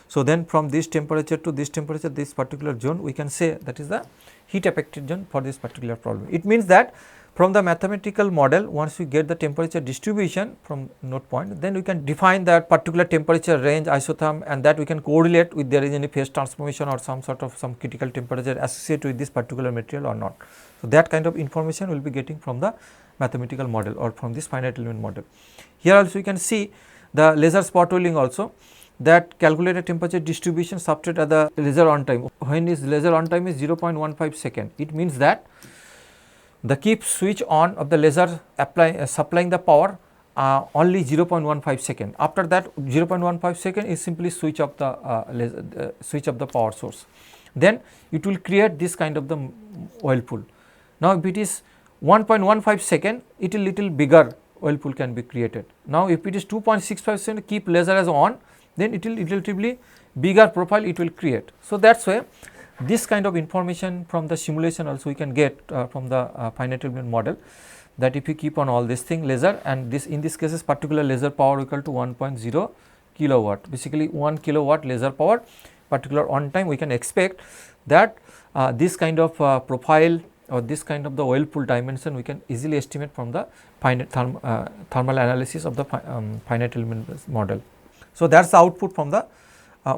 So, then from this temperature to this temperature, this particular zone we can say that is the heat affected zone for this particular problem. It means that from the mathematical model, once we get the temperature distribution from node point, then we can define that particular temperature range isotherm, and that we can correlate with there is any phase transformation or some sort of some critical temperature associated with this particular material or not. So, that kind of information we will be getting from the mathematical model or from this finite element model. Here also you can see the laser spot welding also, that calculated temperature distribution subtracted at the laser on time. When is laser on time is 0.15 second, it means that the keep switch on of the laser supplying the power only 0.15 second. After that 0.15 second is simply switch of the switch of the power source. Then it will create this kind of the whirlpool. Now, if it is 1.15 second, it will little bigger whirlpool can be created. Now, if it is 2.65 second, keep laser as on, then it will relatively bigger profile it will create. So, that is why this kind of information from the simulation also we can get from the finite element model, that if you keep on all this thing laser, and this in this case is particular laser power equal to 1.0 kilowatt, basically 1 kilowatt laser power particular on time, we can expect that this kind of profile or this kind of the whirlpool dimension we can easily estimate from the finite thermal analysis of the finite element model. So, that is the output from the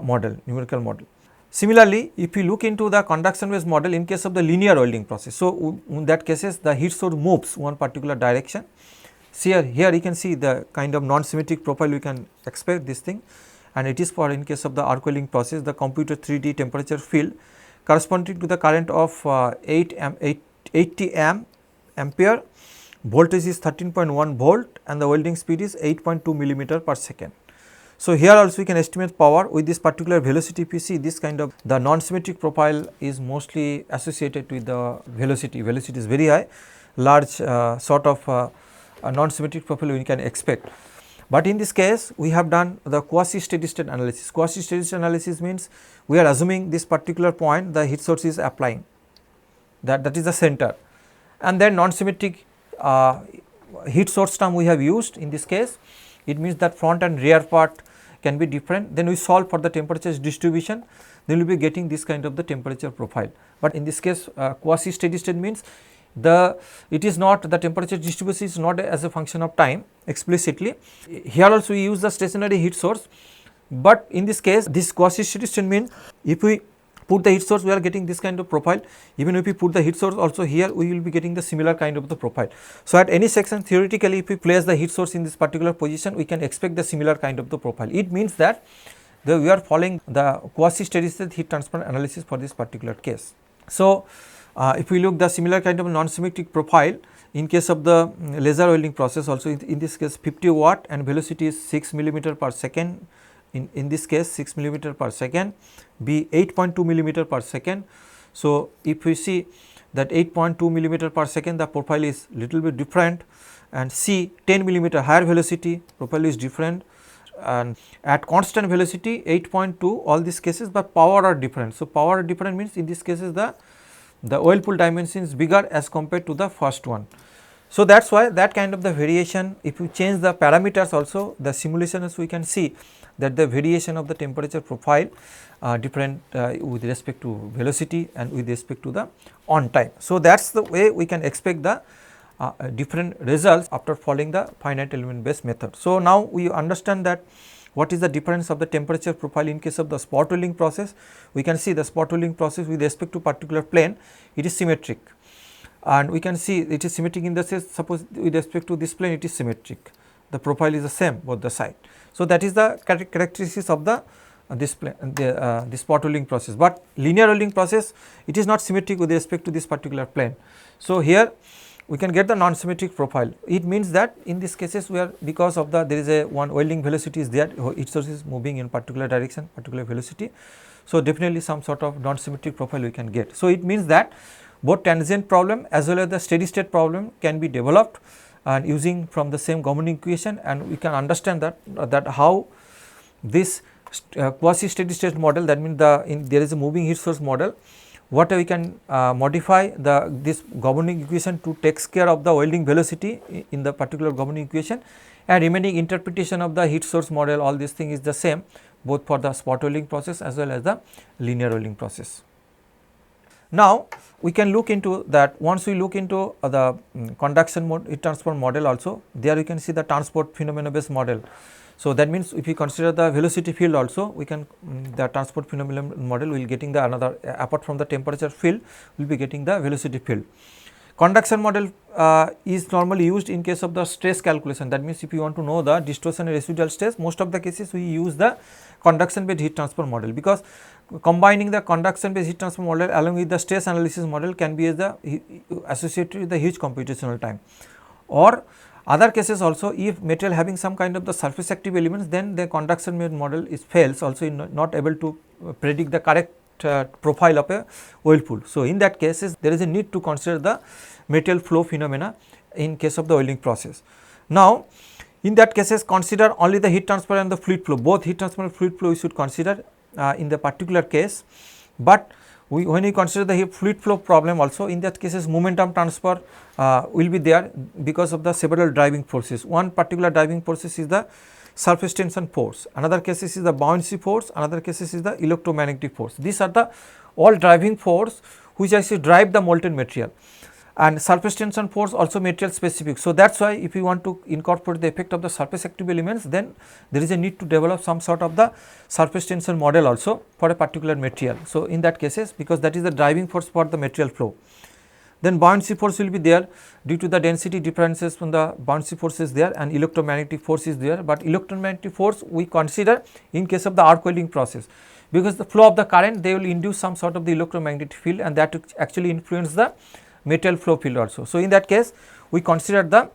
model, numerical model. Similarly, if you look into the conduction based model in case of the linear welding process, so in that cases the heat source moves one particular direction, See here you can see the kind of non-symmetric profile we can expect this thing, and it is for in case of the arc welding process the computed 3D temperature field corresponding to the current of 80 ampere, voltage is 13.1 volt and the welding speed is 8.2 millimeter per second. So, here also we can estimate power with this particular velocity. If you see this kind of the non-symmetric profile is mostly associated with the velocity is very high, large sort of a non-symmetric profile we can expect. But in this case we have done the quasi steady state analysis. Quasi steady state analysis means we are assuming this particular point the heat source is applying, that is the center, and then non-symmetric heat source term we have used in this case. It means that front and rear part can be different, then we solve for the temperature distribution, then we will be getting this kind of the temperature profile. But in this case quasi steady state means it is not the temperature distribution is not as a function of time explicitly. Here also we use the stationary heat source, but in this case this quasi steady state means if we put the heat source we are getting this kind of profile, even if we put the heat source also here we will be getting the similar kind of the profile. So, at any section theoretically if we place the heat source in this particular position we can expect the similar kind of the profile. It means that we are following the quasi steady state heat transfer analysis for this particular case. So, if we look the similar kind of non-symmetric profile in case of the laser welding process also, in this case 50 watt and velocity is 6 millimeter per second, in this case 6 millimeter per second, B 8.2 millimeter per second. So, if we see that 8.2 millimeter per second the profile is little bit different, and C 10 millimeter higher velocity profile is different, and at constant velocity 8.2 all these cases, but power are different. So, power are different means in this cases the oil pool dimension is bigger as compared to the first one. So, that is why that kind of the variation, if you change the parameters also the simulations we can see that the variation of the temperature profile different with respect to velocity and with respect to the on time. So, that is the way we can expect the different results after following the finite element based method. So, now we understand that what is the difference of the temperature profile in case of the spot welding process. We can see the spot welding process with respect to particular plane it is symmetric, and we can see it is symmetric in the sense suppose with respect to this plane it is symmetric, the profile is the same both the side. So, that is the characteristics of the this spot welding process, but linear welding process it is not symmetric with respect to this particular plane. So, here we can get the non-symmetric profile. It means that in these cases we are because of there is a one welding velocity is there, each source is moving in particular direction, particular velocity. So, definitely some sort of non-symmetric profile we can get. So, it means that both transient problem as well as the steady state problem can be developed and using from the same governing equation, and we can understand that how this quasi steady state model, that means there is a moving heat source model, what we can modify this governing equation to takes care of the welding velocity in the particular governing equation, and remaining interpretation of the heat source model, all this thing is the same both for the spot welding process as well as the linear welding process. Now, we can look into that. Once we look into the conduction mode heat transfer model also, there you can see the transport phenomena based model. So, that means if you consider the velocity field also, we can the transport phenomena model will getting the another apart from the temperature field we will be getting the velocity field. Conduction model is normally used in case of the stress calculation. That means if you want to know the distortion and residual stress, most of the cases we use the conduction based heat transfer model, because combining the conduction based heat transfer model along with the stress analysis model can be as the associated with the huge computational time. Or other cases also, if material having some kind of the surface active elements, then the conduction based model is fails also in not able to predict the correct profile of a oil pool. So, in that cases there is a need to consider the material flow phenomena in case of the welding process. Now, in that cases consider only the heat transfer and the fluid flow, both heat transfer and fluid flow we should consider in the particular case, but when we consider the fluid flow problem also, in that cases momentum transfer will be there because of the several driving forces. One particular driving forces is the surface tension force, another cases is the buoyancy force, another cases is the electromagnetic force. These are the all driving force which actually drive the molten material, and surface tension force also material specific. So, that is why if you want to incorporate the effect of the surface active elements, then there is a need to develop some sort of the surface tension model also for a particular material. So, in that cases, because that is the driving force for the material flow. then buoyancy force will be there due to the density differences from the buoyancy force is there and electromagnetic force is there, but electromagnetic force we consider in case of the arc welding process, because the flow of the current they will induce some sort of the electromagnetic field and that actually influence the metal flow field also. So, in that case we consider the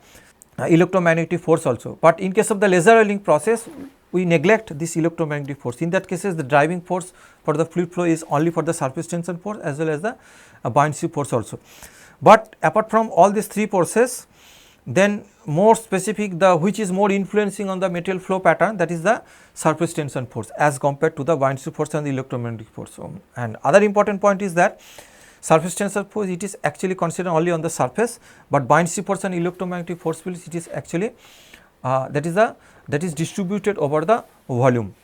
electromagnetic force also, but in case of the laser welding process we neglect this electromagnetic force. In that cases the driving force for the fluid flow is only for the surface tension force as well as the buoyancy force also. But apart from all these three forces, then more specific the which is more influencing on the material flow pattern, that is the surface tension force as compared to the buoyancy force and the electromagnetic force. And other important point is that surface tension force it is actually considered only on the surface, but buoyancy force and electromagnetic force fields it is actually that is distributed over the volume.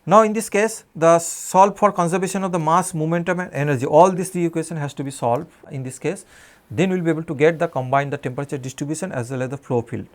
Now, in this case the solve for conservation of the mass, momentum and energy, all these three equation has to be solved in this case, then we will be able to get the combine the temperature distribution as well as the flow field.